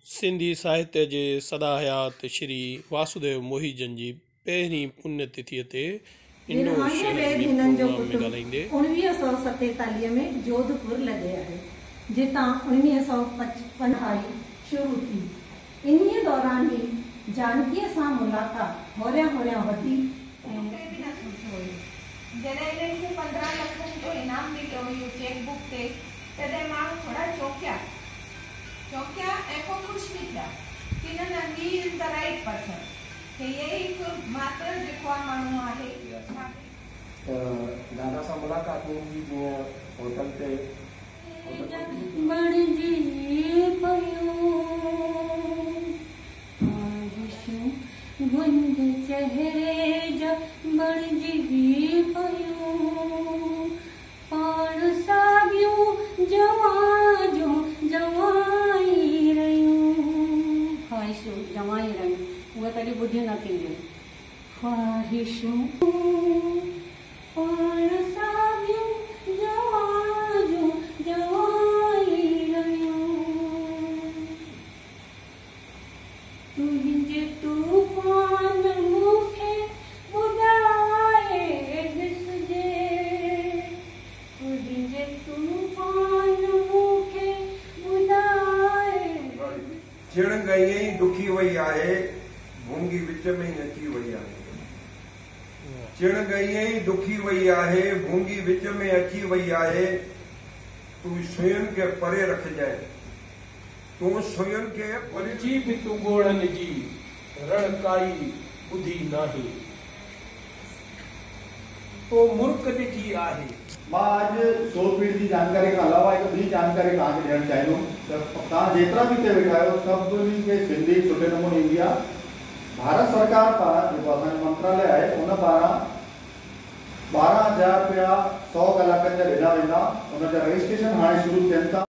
सिंधी साहित्य के सदाहयात श्री वासुदेव मोहीजन जी पहिरीं पुण्यतिथि ते इंडोर शहर में प्रोग्राम में ॻाल्हाईंदे 1947 में जोधपुर लॻे आहे जितां 1955 शुरू थी। इन्हीअ दौरान ही जानकीअ सां मुलाक़ात होरियां वधी जॾहिं इन्हनि खे 15 लख जो इनाम मिलियो हुयो चेकबुक ते, तॾहिं माण्हू थोड़ा चौंकिया ऐं पोइ ख़ुशि बि थिया कि न he is the right person, कि ये हिकु मात्र जेको माण्हू आहे। दादा सां मुलाक़ात थी जीअं होटल ते गुंज चेहरे जा बणजी पयो पाण सागियूं जवाजूं जवाई रहियूं ख्वाहिशूं जवाई रहियूं उहे कॾहिं ॿुधियूं न थींदियूं ख्वाहिशूं पाण सागियूं जवाजूं जवाई रहियूं तुंहिंजे तूफान मूंखे ॿुधाए ॾिसजे तुंहिंजे तूफान मूंखे ॿुधाए चिण गई दुखी वई आहे भूंगी विच में नची वई आहे चिण गई दुखी वई आहे भूंगी विच में अची वई आहे तू सुयनि खे परे रखजांइ तू सुयनि खे परे जी भी तू गोड़न जी रणकाई बुधी नाही तो मुर्क ॾिठी आहे। मां अॼु सोलपीढ़ जी जानकारी खां अलावा हिकु ॿी जानकारी तव्हांखे ॾियणु चाहींदुमि त तव्हां जेतिरा बि हिते वेठा आहियो सभिनी खे सिंधी सुठे नमूने ईंदी आहे। भारत सरकार पारां जेको असांजो मंत्रालय आहे उन पारां 12,000 रुपया 100 कलाकनि जा ॾिना वेंदा। उन जा रजिस्ट्रेशन हाणे शुरू थियनि था।